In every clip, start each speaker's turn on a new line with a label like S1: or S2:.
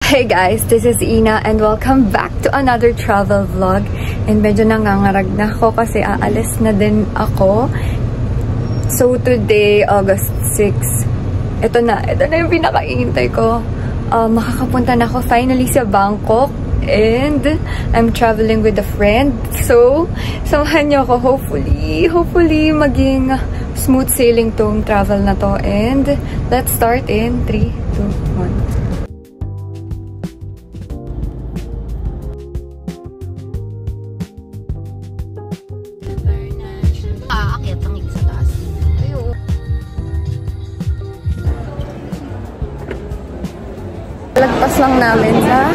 S1: Hey guys, this is Ina and welcome back to another travel vlog. And medyo nangangarag na ako kasi aalis na din ako. So today, August 6, ito na yung pinakaihintay ko. Makakapunta na ako finally sa Bangkok. And I'm traveling with a friend. So, samahan niyo ako. Hopefully maging smooth sailing tong travel na to. And let's start in 3, 2, 1. Lagpas lang namin sa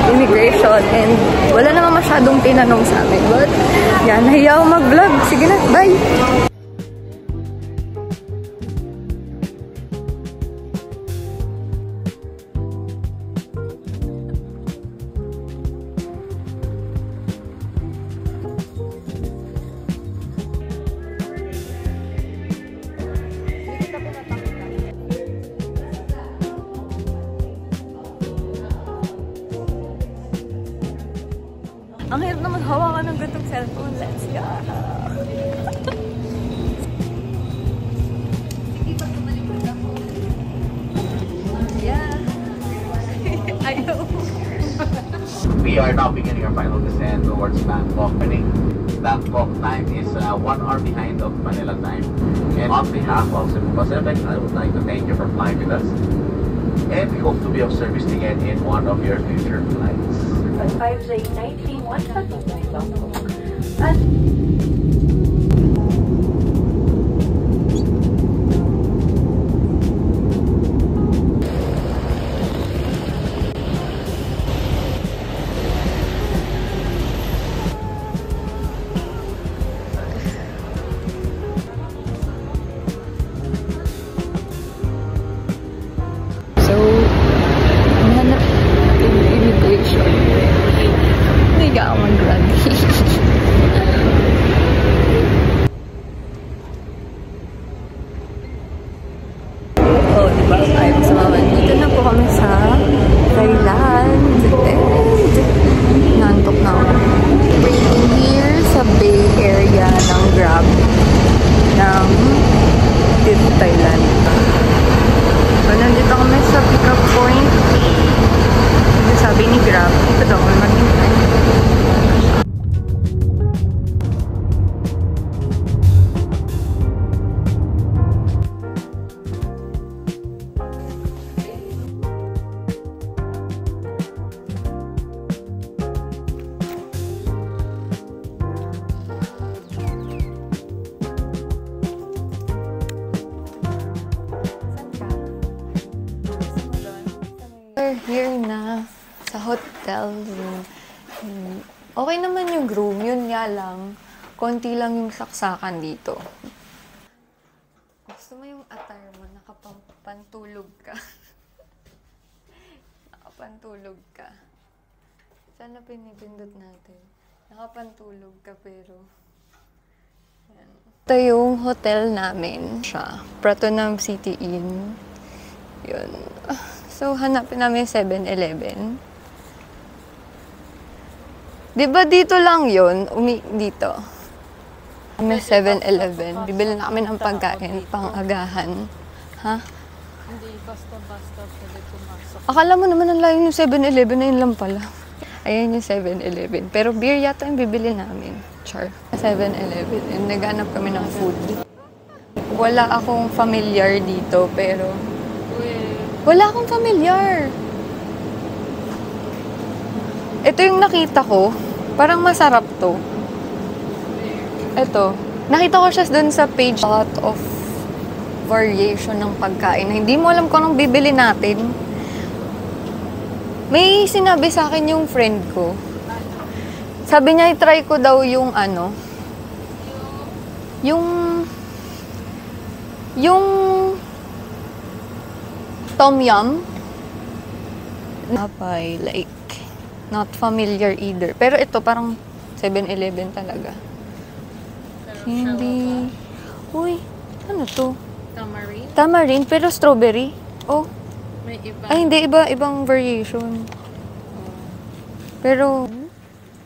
S1: immigration and wala naman masyadong tinanong sa amin. But, yan, nahiya ako mag-vlog. Sige na, bye! Ang hirap naman hawakan ng gantong cellphone. Let's go! Sige, pag tumalikod ako. Yeah. Ayaw.
S2: We are now beginning our final descent towards Bangkok. Bangkok time is 1 hour behind of Manila time. And on behalf of Cebu Pacific, I would like to thank you for flying with us. And we hope to be of service again in one of your future flights.
S3: At 5J19, once patungkol Bangkok.
S1: Dito na po kami sa Thailand. And nantok na ako. Waiting here sa Bay Area ng Grab ng dito Thailand. So, nandito kami sa pick-up point. Sabi ni Grab, dito daw kami maghintay. We're here na sa hotel room. Okay naman yung room, yun nga lang. Konti lang yung saksakan dito. Gusto mo yung attire mo, nakapantulog ka. Nakapantulog ka. Sana pinipindot natin. Nakapantulog ka pero... Yan. Ito yung hotel namin siya. Pratunam City Inn. Yun. So, hanapin namin 7-Eleven. Diba dito lang yun? Dito. May 7-Eleven. Bibili na kami ng pagkain, pang-agahan. Ha?
S4: Hindi, basta-basta pwede pumasok.
S1: Akala mo naman ang layo yung 7-Eleven, na yun lang pala. Ayan yung 7-Eleven. Pero beer yata yung bibili namin. Char. 7-Eleven. And naghanap kami ng food. Wala akong familiar dito, pero... Wala akong familiar. Ito yung nakita ko. Parang masarap to. Ito. Nakita ko siya dun sa page. A lot of variation ng pagkain. Hindi mo alam kung anong bibili natin. May sinabi sa akin yung friend ko. Sabi niya, i-try ko daw yung ano. Yung Tom Yum. Napay, like, not familiar either. Pero ito, parang 7-Eleven talaga. Hindi. Uy, ano to?
S4: Tamarind?
S1: Tamarind, pero strawberry. Oh,
S4: May iba.
S1: Ay, hindi. Ibang variation. Pero,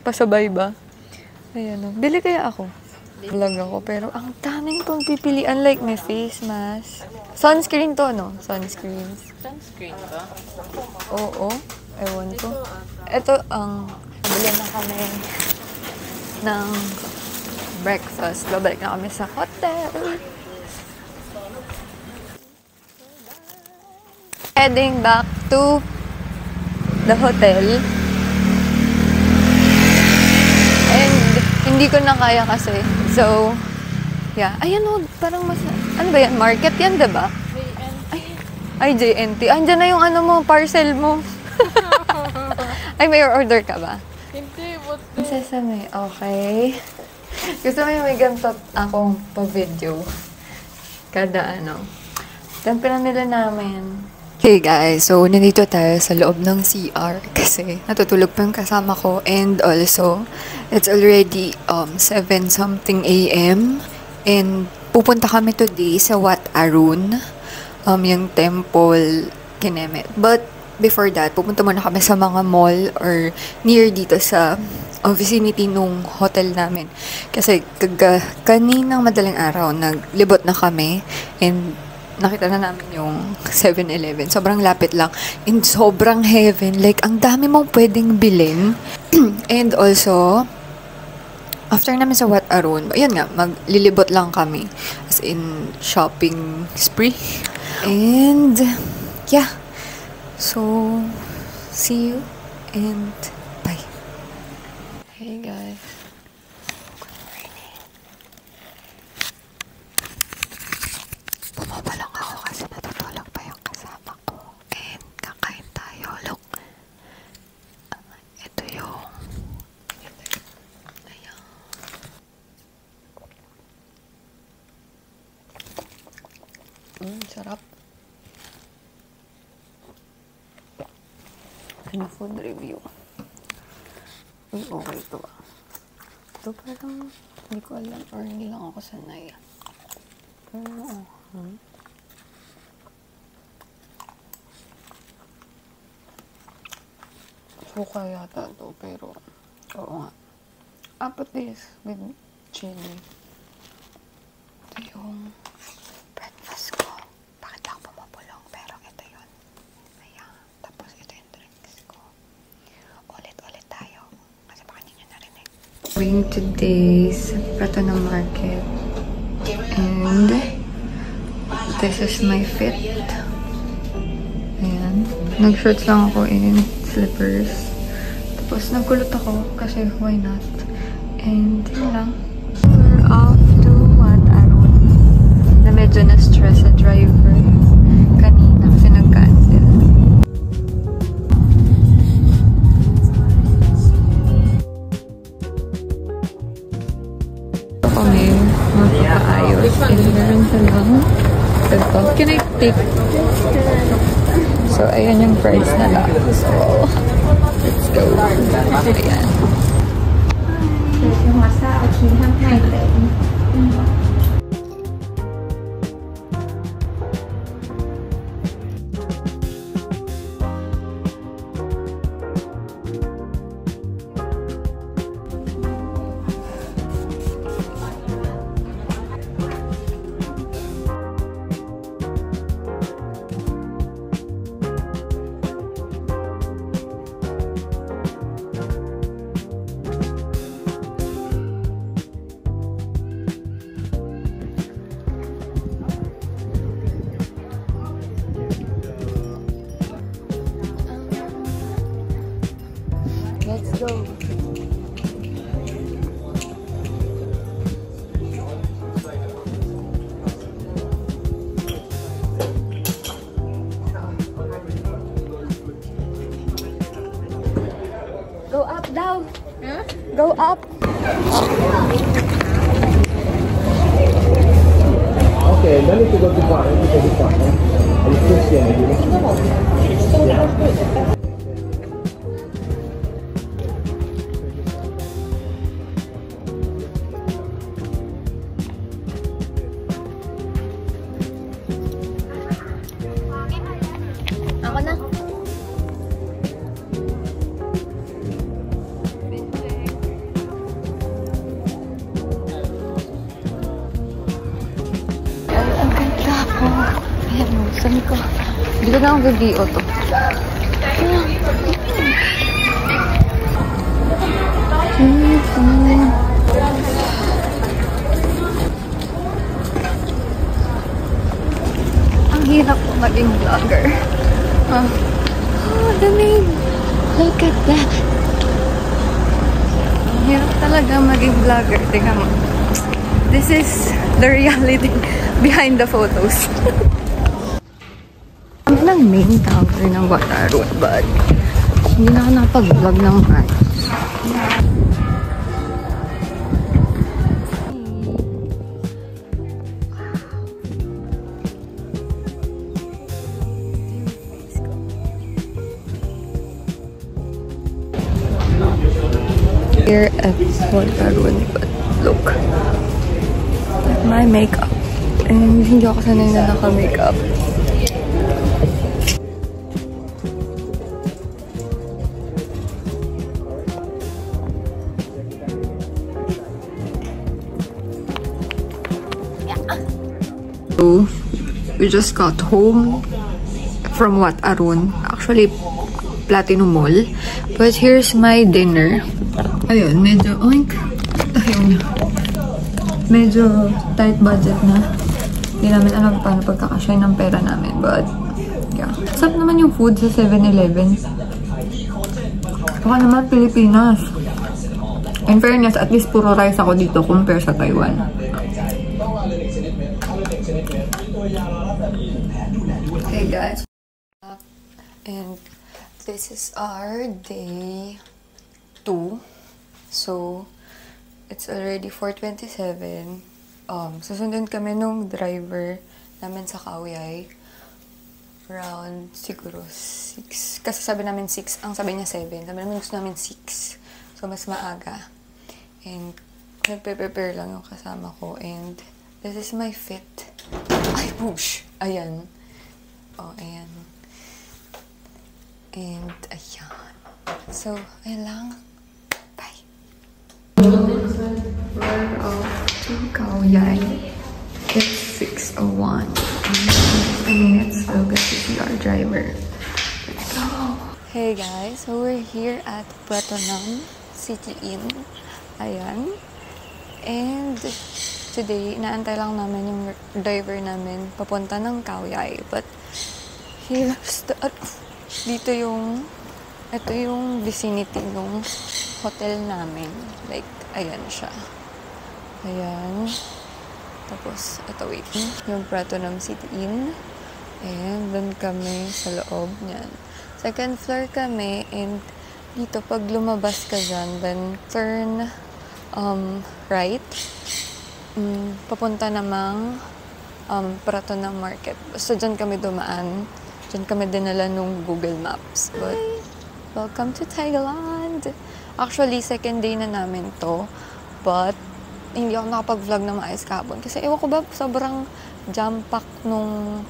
S1: pasabay ba? Ayan o. Bili kaya ako. Vlog ako. Pero, ang daming kong pipilian. Like, may face mask. Sunscreen to, no? Sunscreens.
S4: Sunscreen ba?
S1: Oo. Ewan ko. Ito, bili na kami ng breakfast. Babalik na kami sa hotel. Heading back to the hotel. And hindi ko na kaya kasi. So, yeah. Ayan o, parang ano ba yan? Market yan, diba? Ay, JNT. Andiyan na yung ano mo, parcel mo. Ay, may order ka ba?
S4: Hindi, what
S1: Sesame, okay. Gusto mo yung may ganito akong pa-video. Kada ano. Tempera nila namin. Hey guys, so nandito tayo sa loob ng CR kasi natutulog pa yung kasama ko and also it's already 7 something AM and pupunta kami today sa Wat Arun, yung temple Kenemet. But before that, pupunta muna kami sa mga mall or near dito sa vicinity nung hotel namin. Kasi kaninang madaling araw naglibot na kami and nakita na namin yung 7-Eleven. Sobrang lapit lang. And sobrang heaven. Like, ang dami mong pwedeng bilhin. And also, after namin sa Wat Arun, ayan nga, maglilibot lang kami. As in, shopping spree. And, yeah. So, see you and bye. Hey guys. Bumaba lang ako kasi natutulog pa yung kasama ko. And kakain tayo. Look. Ito yung... Ayan. Sarap. Ano food review? Uy, okay ito ah. Ito parang hindi ko alam or hindi lang ako sanay. Pero suka yata ito, pero oo nga. Put this with chili. Ito yung breakfast ko. Bakit lang pumapulong? Pero ito yun. Ayan. Tapos ito yung drinks ko. Ulit-ulit tayo. Kasi baka hindi nyo narinig. Going to today's Pratana Market. And this is my fit. Ayan. Nag-shorts lang ako in slippers. Tapos nagkulot ako kasi why not? And yun lang. We're off to Wat Arun. Na medyo na-stress sa driver kanina kasi nag-cancel. Ito kami magpapaayos. And meron silang ito. Can I take? So, ayan yung price na lang. So, let's go. Ayan. Let's go. Go up daw. Huh? Go up.
S5: Okay, then if you go to bar, you go to bar. Are you Christian? Yeah.
S1: Ako Talagang video to. Ang hirap po maging vlogger. Oh, dami. Look at that. Ang hirap talaga maging vlogger. Tingnan mo. This is the reality behind the photos. Kami ng main tower ng Watarun, but hindi na ako nakapag-vlog ng maayos. Here at Watarun, but look at my makeup. And hindi ako sanay na naka-makeup. So, we just got home from Watarun. Actually, Platinum Mall. But here's my dinner. Ayun, medyo, oink. Ayun. Medyo tight budget na. Hindi namin alam paano pagkakasya ng pera namin. But, yeah. Sarap naman yung food sa 7-Eleven. Baka naman Pilipinas. In fairness, at least puro rice ako dito compare sa Taiwan. Hey guys. And this is our day 2. So, it's already 4:27. Susundan kami nung driver namin sa Khao-Yai. Around siguro 6. Kasi sabi namin 6. Ang sabi niya 7. Sabi namin gusto namin 6. So, mas maaga. And, nagpe-prepare lang yung kasama ko. And, this is my fit. Ay, push! Ayan. Oh, ayan. And, ayan. So, ayan lang. Bye! We're off to Khao-Yai. It's 6:01. In minutes, we'll get to see our driver. Let's go! Hey guys, so we're here at Pratunam City Inn. Ayan. And today, inaantay lang namin yung driver namin papunta ng Khao-Yai. But here's the... dito yung... ito yung vicinity ng hotel namin. Like, ayan siya. Ayan. Tapos, ito, wait. Yung Pratunam City Inn. And doon kami sa loob niyan. Second floor kami. And dito, pag lumabas ka dyan, then turn right. Papunta namang Pratunam Market. So, dyan kami dumaan. Dyan kami dinala nung Google Maps. But, welcome to Thailand! Actually, second day na namin to. But, hindi ako nakapag-vlog na maayos kahapon. Kasi, ewan ko ba, sobrang jam-pack nung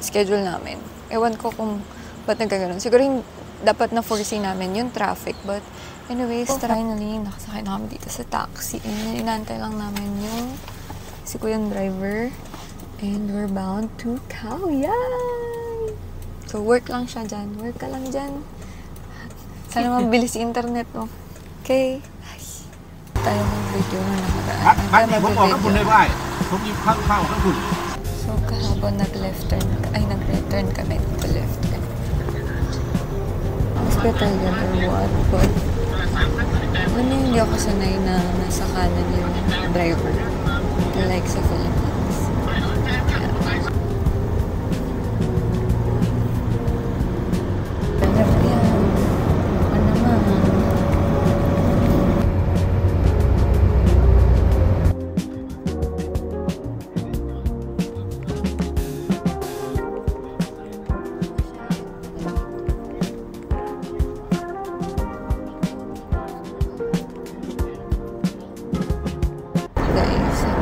S1: schedule namin. Ewan ko kung ba't nagkaganon. Siguro dapat na foresee namin yung traffic. But, anyways, finally, nakasakay na kami dito sa taxi. And inantay lang namin yung si Kuyang driver. And we're bound to Khao-Yai! So, work lang siya dyan. Work ka lang dyan. Sana mabilis yung internet mo. Okay? Bye! Tayo ng video na nakaraan. So, kahapon nag-left turn kami to left turn. Hospital yan or what? But, alam mo, hindi ako sanay na nasa kanan yung driver. Like sa Philippines.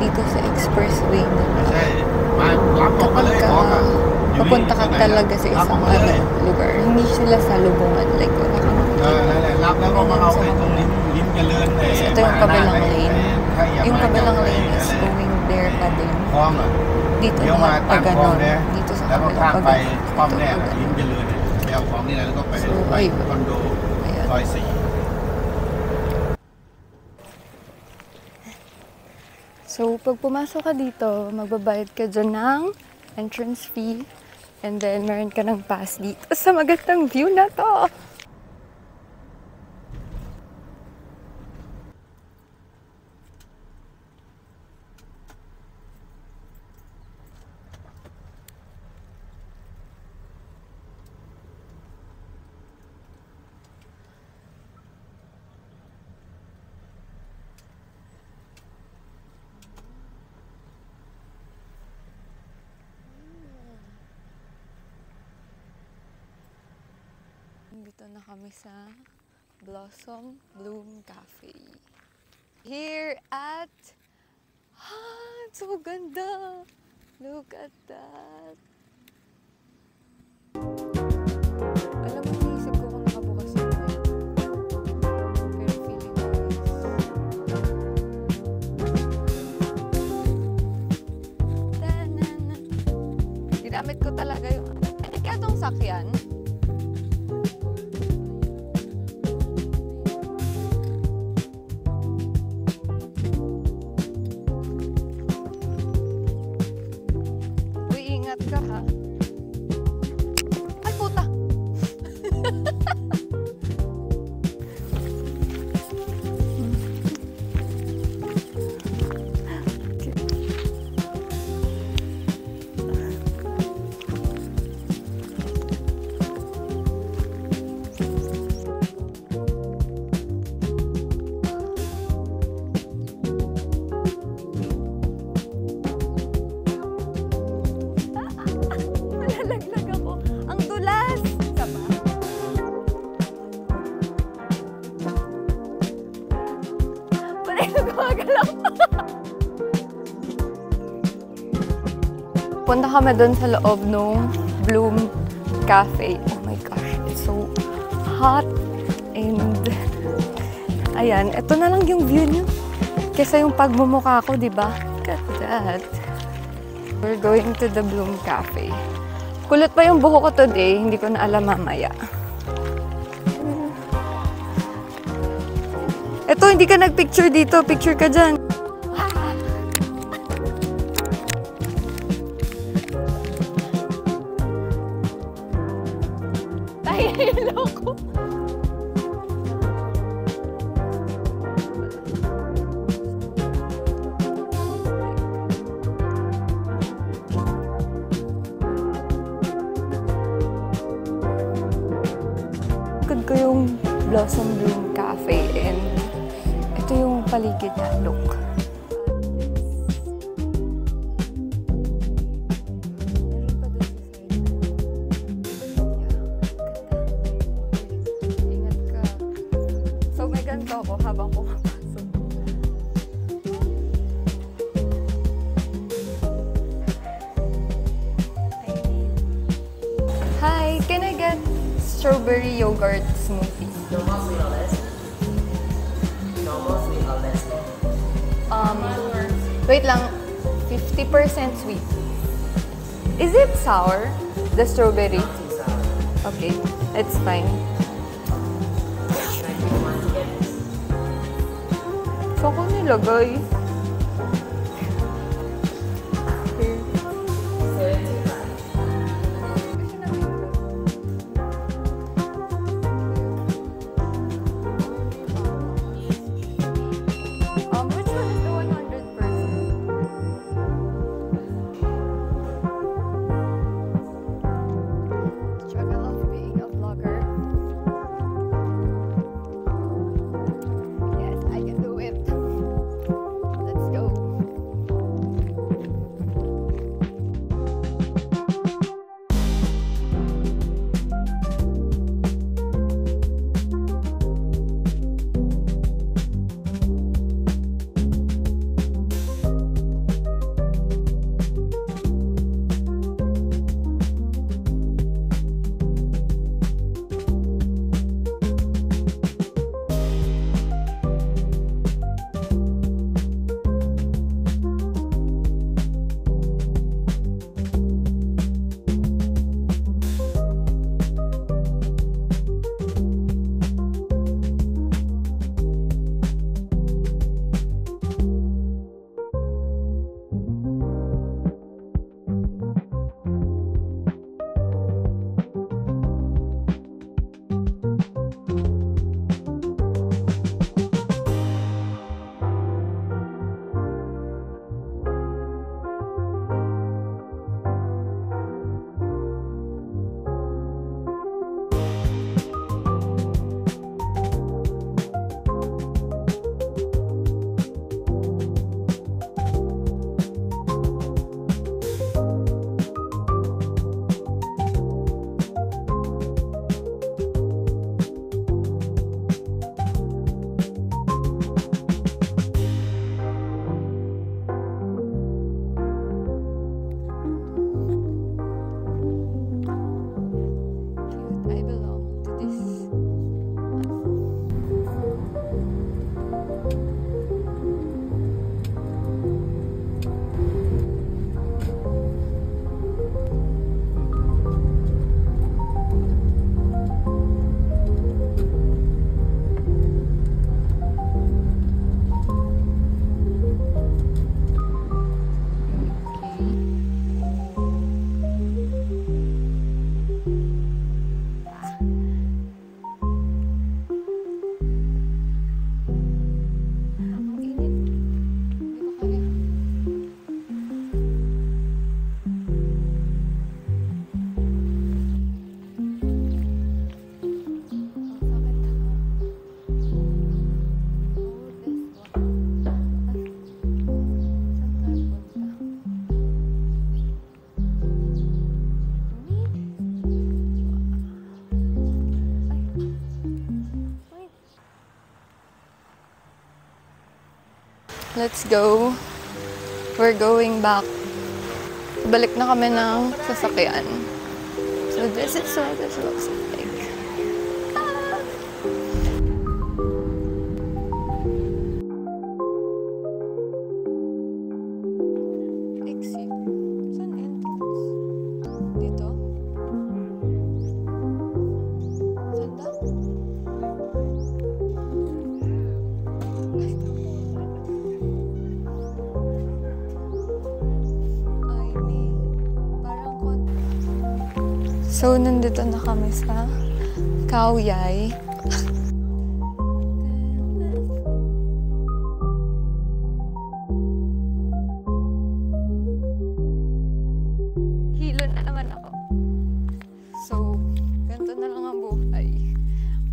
S1: Dito sa expressway na kapag papunta ka talaga sa isang lugar, hindi sila sa lubungan. Like, wala ka kasi ito yung kabilang lane. Yung kabilang lane is going there pa din. Dito naman pa ganon. Dito sa แล้วก็ข้ามไปป้อมแรกลิ้นไปเลยไปเอาของนี่แล้วก็ไปคอนโดซอย4 So, pag pumasok ka dito, magbabayad ka dyan ng entrance fee. And then, meron ka ng pass dito sa magandang view na to. Dito na kami sa Blossom Bloom Cafe. Here at... it's so ganda! Look at that! Alam mo, naisip ko kung nakabukas yung web. Pero feeling nice. Ginamit ko talaga yung... Ano kaya itong sakyan? Ka, ha? Ay, puta! Punta kami dun sa loob nung Bloom Cafe. Oh my gosh, it's so hot. And ayan, ito na lang yung view niyo. Kesa yung pagmumukha ko, di ba? Look at that. We're going to the Bloom Cafe. Kulot pa yung buho ko today, hindi ko na alam mamaya. Ito, hindi ka nagpicture dito. Picture ka dyan. Nahihilo ko. Likod ko yung Blossom Bloom Cafe and ito yung paligid niya. Look. Ingat ka. So may ganito ako habang pumapasok. Hi, can I get strawberry yogurt smoothie?
S6: Normal sweet or less? Normal sweet or less?
S1: Wait lang. 50% sweet. Is it sour? The strawberry?
S6: Not too sour.
S1: Okay, it's fine. Saan ko nilagay? Which one is the 100%? Struggle of being a vlogger. Yes, I can do it. Let's go. We're going back. Balik na kami ng sasakyan. So this is what this looks like. Exit. Saan entrance? Dito? Saan ba? So, nandito na kami sa Khao Yai. Hilo na naman ako. So, ganito na lang ang buhay.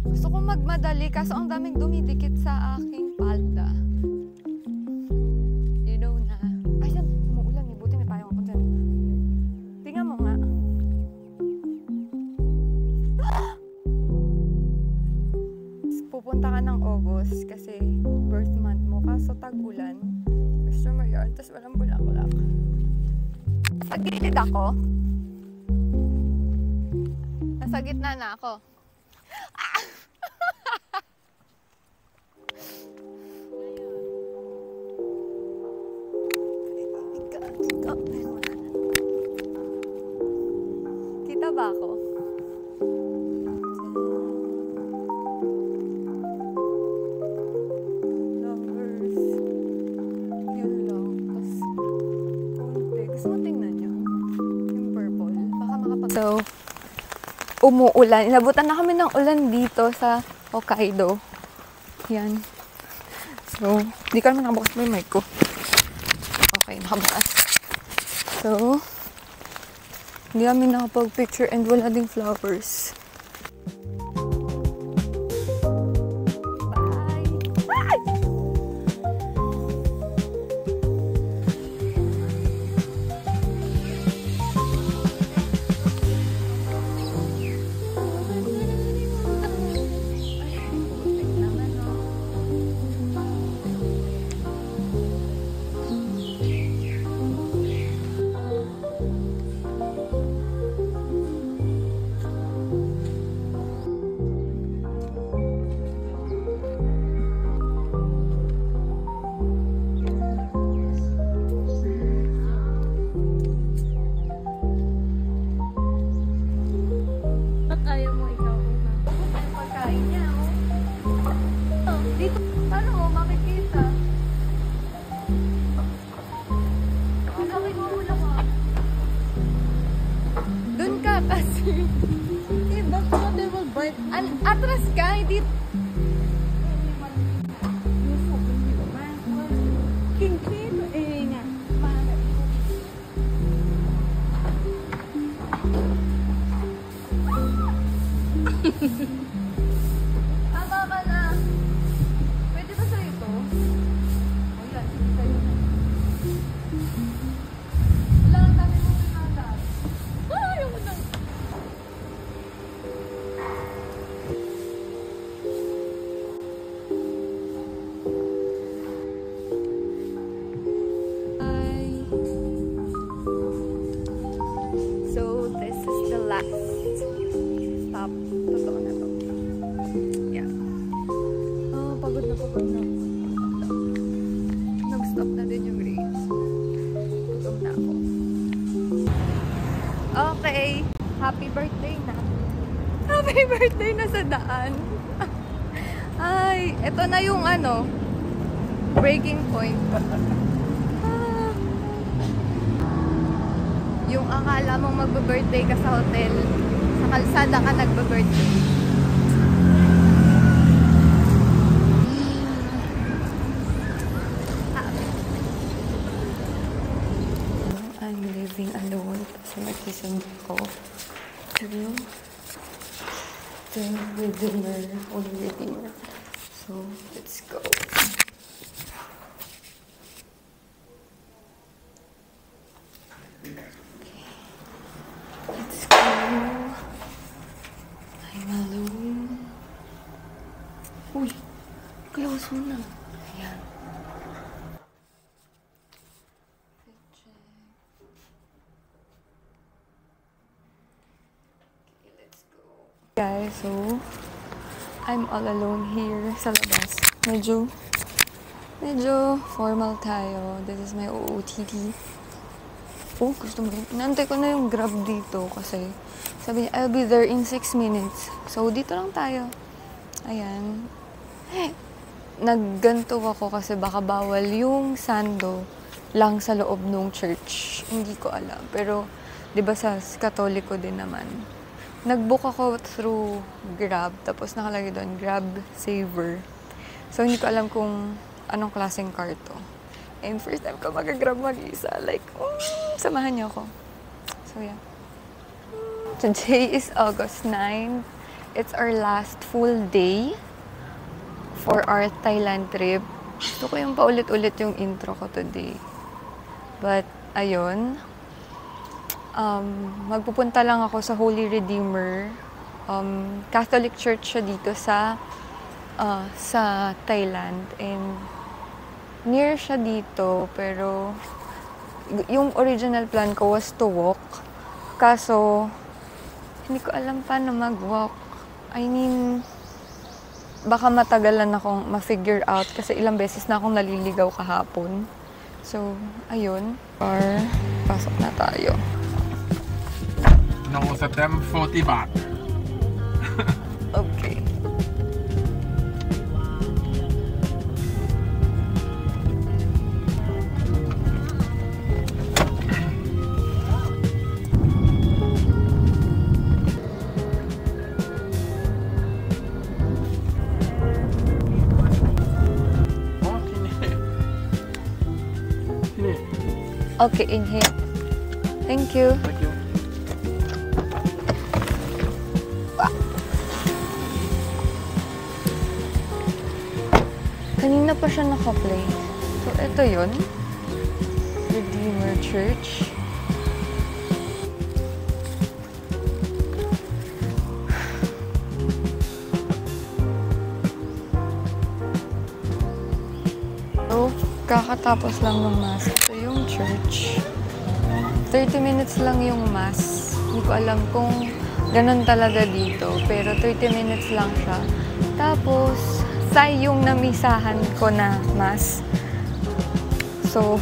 S1: Gusto ko magmadali kaso ang daming dumidikit sa aking palda. You know na. Ayan, umuulan eh. Buti may payong ako dyan. Tingnan mo nga. Pupunta ka ng August kasi birth month mo. Kaso tag-ulan. Gusto mo yun. Tapos walang bulaklak. Sa gilid ako. Nasa gitna na ako. Ah! Kita ba ako? So, umuulan. Inabutan na kami ng ulan dito sa Hokkaido. Yan. So, di ka naman nakabukas mo yung mic ko. Okay, nakabukas. So, hindi kami nakapag-picture and wala ding flowers. Atras ka, hindi... Tama ka na. Pwede ba sa'yo ito? O yan, sa'yo na. Wala ang dami mong pinata. Ayaw ko na. So, this is the last stop. Totoo na to. Yeah. Oh, pagod na ako. Nag-stop na din yung race. Gutom na ako. Okay. Happy birthday na. Happy birthday na sa daan. Ay, ito na yung ano, breaking point. Yung akala mong magbe-birthday ka sa hotel, sa kalsada ka nagbe-birthday. I'm living alone kasi mag-isend ko to with dinner, only dinner. So, let's go. Let's go. I'm alone. Uy, close mo na. Ayan. I'm all alone here sa labas. Medyo formal tayo. This is my OOTD. Oh, gusto mo. Inaantay ko na yung Grab dito kasi sabi niya, I'll be there in 6 minutes. So, dito lang tayo. Ayan. Nagganto ako kasi baka bawal yung sando lang sa loob ng church. Hindi ko alam. Pero, di ba sa Katoliko din naman. Nag-book ako through Grab. Tapos nakalagay doon, Grab Saver. So, hindi ko alam kung anong klaseng car to. And first time ko mag-grab mag-isa. Like, samahan niyo ako. So, yeah. Today is August 9. It's our last full day for our Thailand trip. Gusto ko yung paulit-ulit yung intro ko today. But, ayun. Magpupunta lang ako sa Holy Redeemer. Catholic Church siya dito sa Thailand. And near siya dito, pero yung original plan ko was to walk. Kaso, hindi ko alam paano mag-walk. I mean, baka matagalan akong ma-figure out kasi ilang beses na akong naliligaw kahapon. So, ayun. Pasok na tayo.
S5: No, sa tem 40 baht.
S1: Okay. Okay, inhale. Thank you.
S5: Thank you.
S1: Kanina pa siya naka-play. So, ito yun. Redeemer Church. So, kakatapos lang ng mass. Ito yung church. 30 minutes lang yung mass. Hindi ko alam kung ganun talaga dito. Pero 30 minutes lang siya. Tapos, yung namisahan ko na mass. So,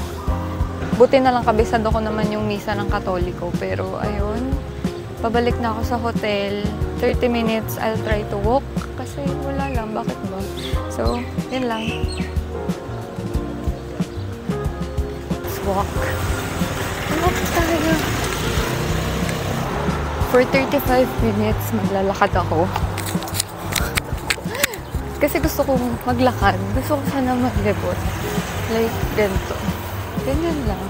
S1: buti na lang kabisado ko naman yung misa ng Katoliko. Pero, ayun. Pabalik na ako sa hotel. 30 minutes, I'll try to walk. Kasi wala lang. Bakit ba? So, yun lang. Let's walk. Walk tayo. For 35 minutes, maglalakad ako. Kasi gusto kong maglakad. Gusto ko sana maglibot. Like, ganito. Ganyan lang.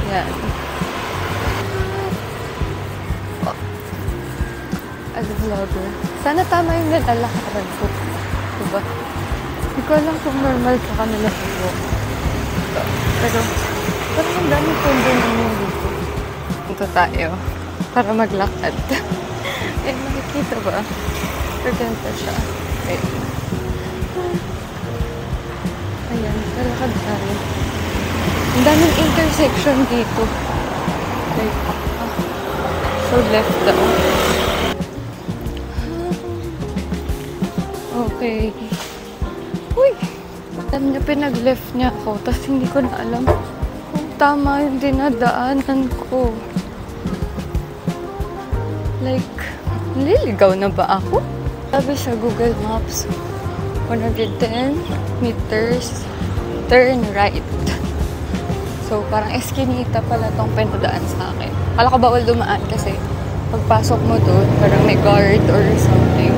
S1: Yan. Oh. As a vlogger. Sana tama yung nalalakaran ko. Diba? Hindi ko alam kung normal ka kanila ko. Pero, parang ang dami kondo naman dito. Dito tayo. Para maglakad. Eh, makikita ba? Pagkanta siya. Okay. Ayan, lalakad tayo. Ang daming intersection dito. Like, so left daw. Okay. Uy! Alam niya, pinag-left niya ako. Tapos hindi ko na alam kung tama yung dinadaanan ko. Like, naliligaw na ba ako? Sabi sa Google Maps, 110 meters, turn right. So, parang eskinita pala tong pinadaan sa akin. Akala ko bawal dumaan kasi pagpasok mo doon, parang may guard or something.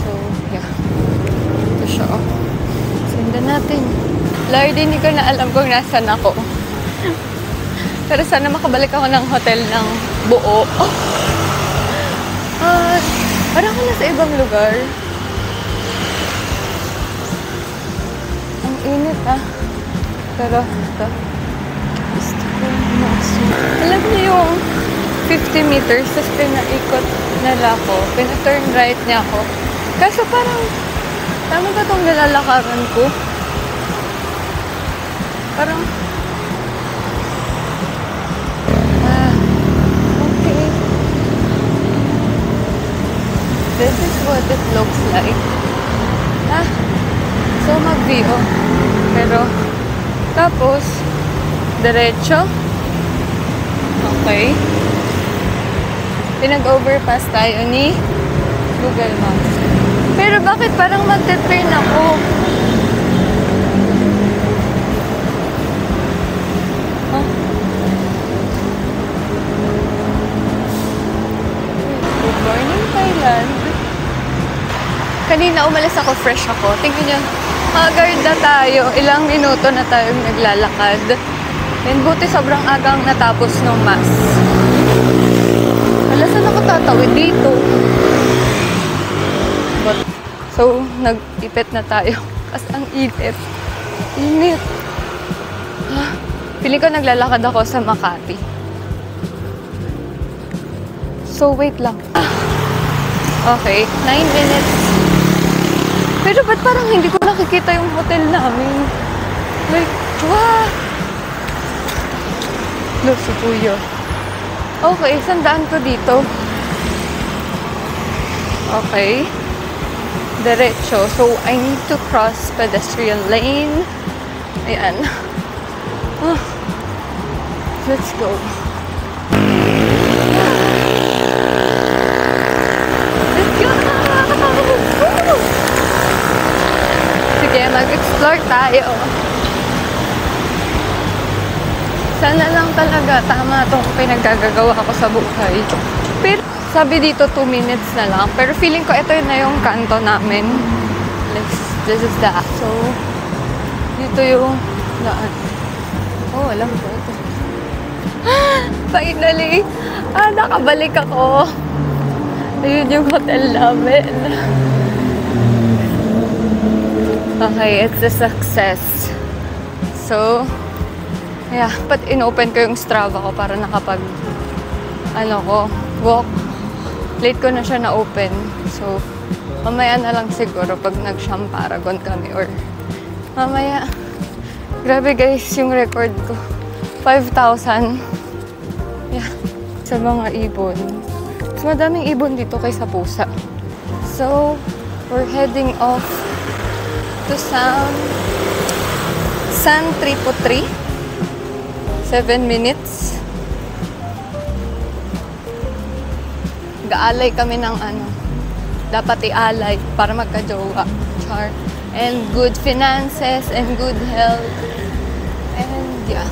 S1: So, yeah. Ito siya, oh. Sundan natin. Lord, hindi ko na alam kung nasan ako. Pero sana makabalik ako ng hotel ng buo. Parang ako nasa ibang lugar. Ang init Pero ito. Gusto ko maksud. Alam niyo yung 50 meters, tapos pinaikot nila ako. Pina-turn right niya ako. Kaso parang, tama ba itong nilalakaran ko? Parang, This is what it looks like. Ah, so mag-view. Pero, tapos, diretso. Okay. Pinag-overpass tayo ni Google Maps. Pero bakit parang magte-turn ako? Huh? Good morning, Thailand. Kanina umalis ako, fresh ako. Tingnan nyo, agad na tayo. Ilang minuto na tayong naglalakad. And buti sobrang agang natapos ng mass. Wala, saan ako tatawid dito? But, so, nag-ipit na tayo. Kasi ang init. Init. Feeling ko naglalakad ako sa Makati. So, wait lang. Okay, 9 minutes. Pero ba't parang hindi ko nakikita yung hotel namin? Like, wow! Look, si Kuya. Okay, sandaan ko dito. Okay. Diretso. So, I need to cross pedestrian lane. Ayan. Oh. Let's go. Let's go! Sige, mag-explore tayo. Sana lang talaga tama itong pinaggagawa ko sa buhay. Pero sabi dito 2 minutes na lang. Pero feeling ko ito na yung kanto namin. This is that. So, dito yung daan. Oh, alam ko ito. Finally! Nakabalik ako. Ayun yung hotel namin. Okay, it's a success. So, yeah, but in-open ko yung Strava ko para nakapag, walk. Late ko na siya na-open. So, mamaya na lang siguro pag nag-Shamparagon kami or mamaya. Grabe guys, yung record ko. 5,000. Yeah, sa mga ibon. Mas madaming ibon dito kaysa pusa. So, we're heading off to San Tripotri. 7 minutes. Gaalay kami ng dapat ialay para magka-jowa. Char. And good finances and good health. And yeah.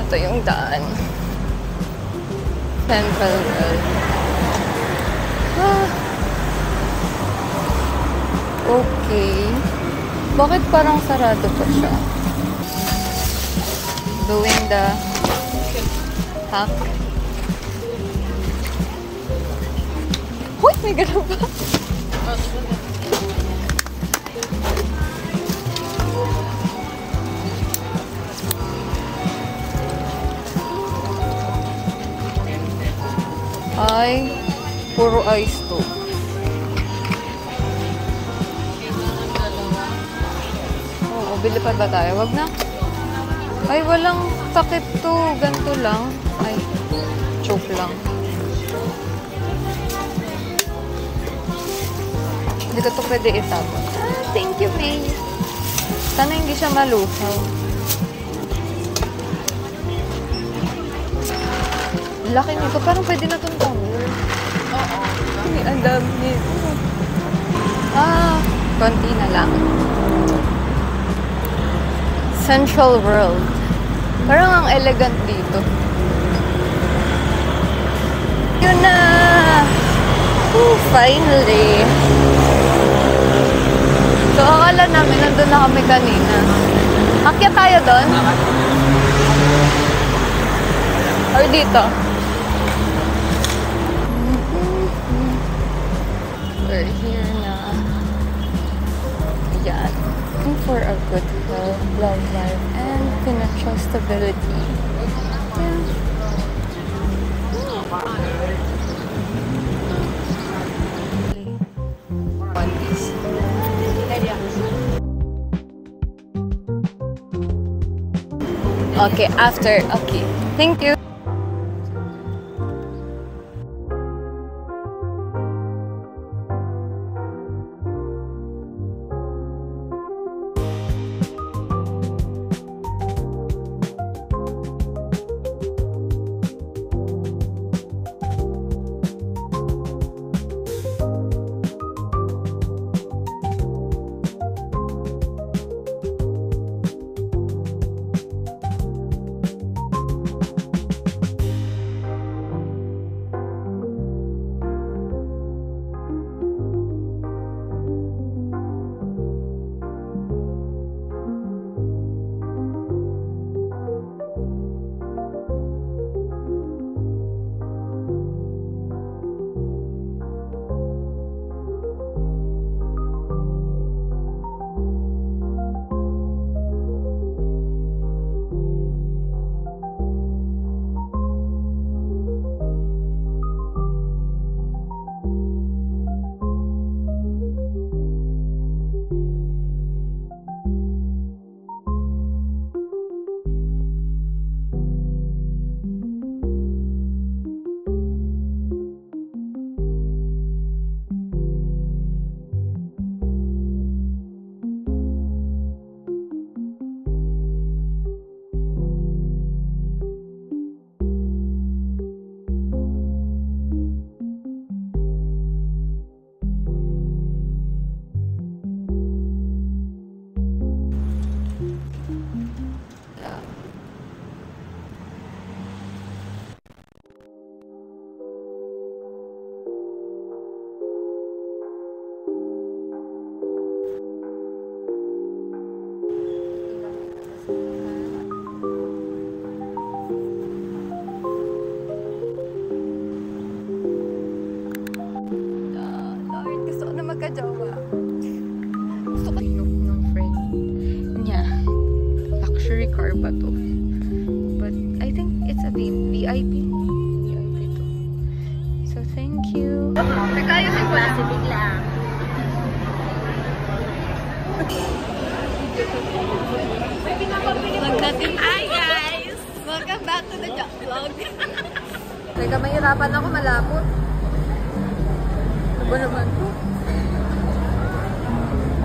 S1: Ito yung daan. Central World. Okay. Bakit parang sarado pa siya? Doing the hack. Uy, may gano'n ba? Ay, puro ice to. Oo, bili pa ba tayo? Wag na. Ay, walang takip to. Ganto lang. Ay, joke lang. Hindi ko to pwede itapon. Thank you, May. Sana hindi siya malusaw. Laki nito. Parang pwede na itong towel. Oo. Ang dami nito. Konti na lang. Central World. Parang ang elegant dito. Yun na! Finally! So, akala namin nandun na kami kanina. Akyat tayo doon? Or dito? We're here na. Yan. Looking for a good health, love life, and financial stability. Yeah. Okay, after. Okay. Thank you. ba to? But I think it's a VIP to. So thank you. Nagkayo sa klase bigla. Hi guys! Welcome back to the Jack Vlog. Teka, mahirapan ako malapot. Ano ba naman to?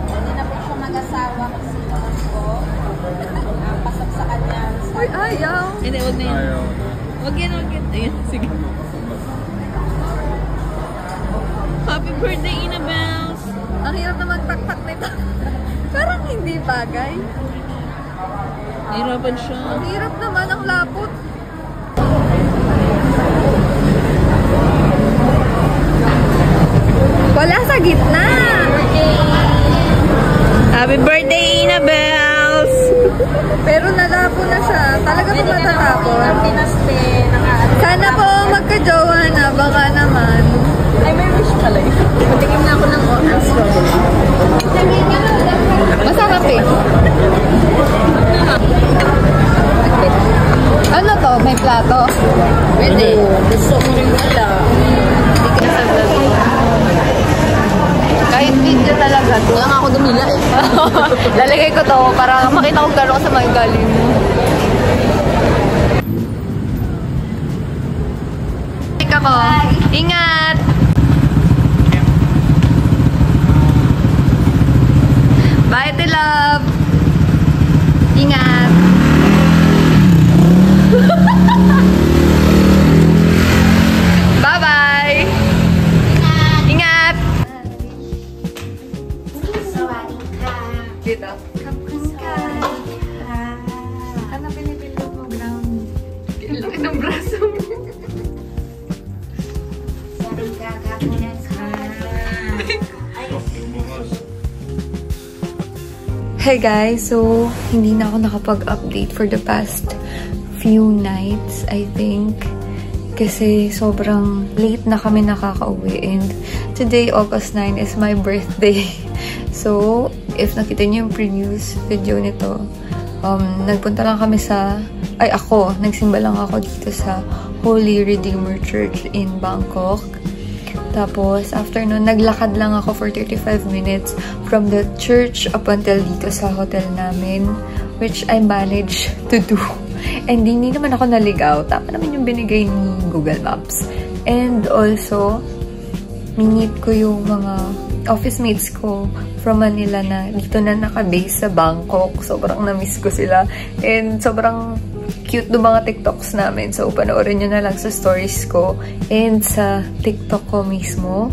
S3: Hindi na po siya mag-asawa kasi ko. Pasok sa kanya.
S1: Uy, ayaw!
S4: Hindi, huwag na yun. Huwag yan. Ayun, sige. Happy birthday, Inabels!
S1: Ang hirap naman pakpak nito. Parang hindi bagay.
S4: Nahirapan siya.
S1: Ang hirap naman ang lapot. Wala sa gitna!
S4: Happy birthday, Inabels!
S1: Pero nalapo na siya. Talaga ba matatapon?
S3: Tinaste.
S1: Sana po magka-jowa na. Baka naman.
S3: Ay, may wish pala yun. Patigim na ako ng orange strawberry.
S1: Masarap eh. Ano to? May plato?
S3: Pwede. Gusto mo rin wala.
S1: Kahit video talaga to.
S3: Wala nga ako dumila eh.
S1: Lalagay ko to para makita ko gano'n sa mga galing mo. Ako. Ingat! Bye, te love! Ingat! Bye-bye! Ingat! Dito. Kapkun ka. Ano pinipindot mo, ground? Laki ng braso mo. Hey guys, so hindi na ako nakapag-update for the past few nights, I think. Kasi sobrang late na kami nakaka-uwi and today, August 9, is my birthday. So, if nakita niyo yung previous video nito, nagpunta lang kami nagsimba lang ako dito sa Holy Redeemer Church in Bangkok. Tapos, after nun, naglakad lang ako for 35 minutes from the church up until dito sa hotel namin, which I managed to do. And hindi naman ako naligaw. Tama naman yung binigay ni Google Maps. And also, minit ko yung mga office mates ko from Manila na dito na naka-base sa Bangkok. Sobrang na-miss ko sila. And sobrang cute do mga TikToks namin. So, panoorin nyo na lang sa stories ko and sa TikTok ko mismo.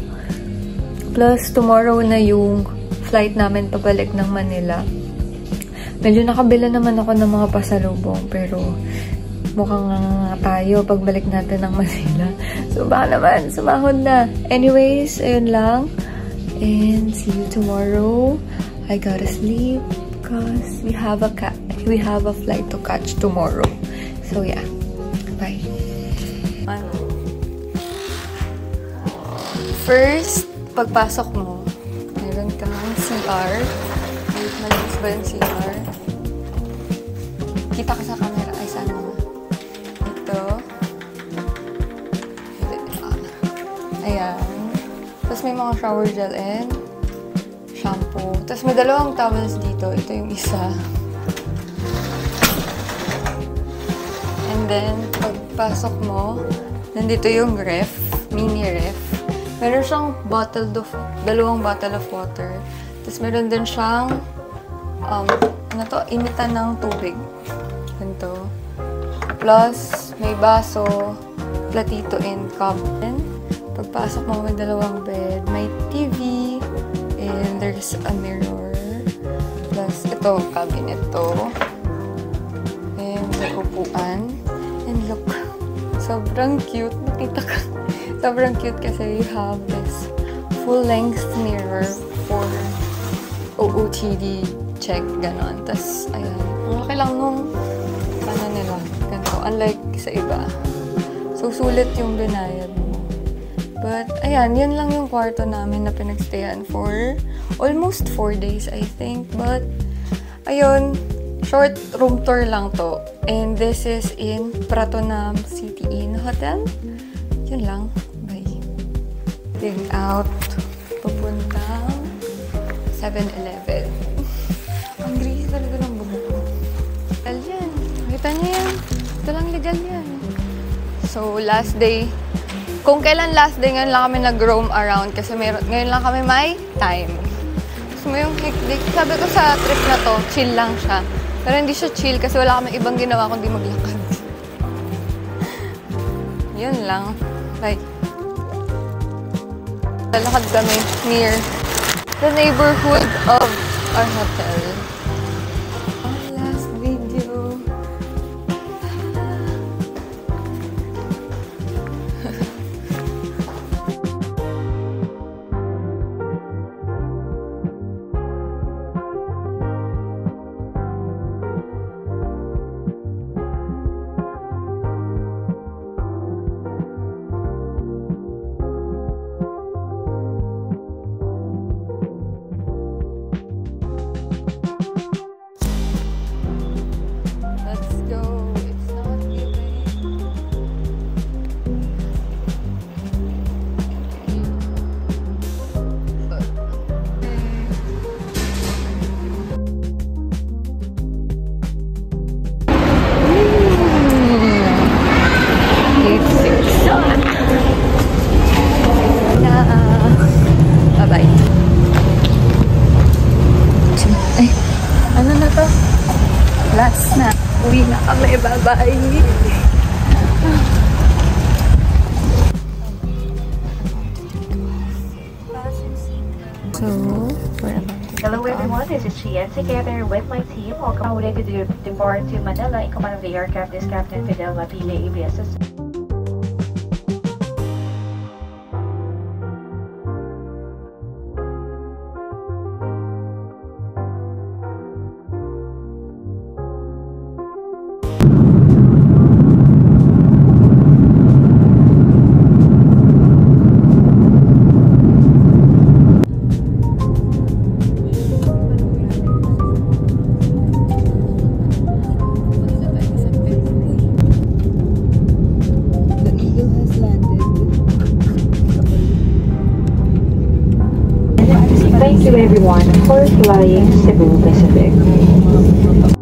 S1: Plus, tomorrow na yung flight namin pabalik ng Manila. Medyo nakabila naman ako ng mga pasalubong, pero mukhang tayo pagbalik natin ng Manila. So, baka naman, sumahod na. Anyways, ayun lang. And see you tomorrow. I gotta sleep because we have a flight to catch tomorrow. So, yeah. Bye. First, pagpasok mo, meron kang CR. Malinis ba yung CR? Kita ka sa camera. Ay, sana nga. Ito. Ayan. Tapos may mga shower gel and shampoo. Tapos may dalawang towels dito. Ito yung isa. And then, pagpasok mo, nandito yung ref. Mini ref. Meron siyang dalawang bottle of water. Tapos meron din siyang initan ng tubig. Ganito. Plus, may baso, platito, and cup. And pagpasok mo, may dalawang bed. May TV, and there's a mirror. Plus, ito, cabinet to. And may upuan. And look, sobrang cute. Nakita ka. Sobrang cute kasi you have this full-length mirror for OOTD check, ganon. Tapos, ayan. Ang laki lang nung nila. Ganito. Unlike sa iba. So, sulit yung binayad mo. But, ayan. Yan lang yung kwarto namin na pinagstayan for almost 4 days, I think. But, ayun. Short room tour lang to. And this is in Pratunam City Inn Hotel. Yun lang. Bye. Dig out. Papuntang 7-Eleven. Ang greasy talaga ng buhok ko. Legal yan. Nakita niyo yan. Ito lang legal yan. So, last day. Kung kailan last day, ngayon lang kami nag-roam around kasi ngayon lang kami may time. Gusto mo yung hikdik? Sabi ko sa trip na to, chill lang siya. Pero hindi siya chill kasi wala kami ibang ginawa kundi maglakad. Yun lang. Bye. Lalakad kami near the neighborhood of our hotel. Our last video. Bye-bye. Ay, ano na to? Last na. Uwi na kami. Bye-bye. So, we're about to
S7: Hello everyone, this is Chian. Together with my team, welcome to depart to Manila in command of the aircraft is Captain Fidel Matile, ABS assistant. Thank you everyone for flying Cebu Pacific.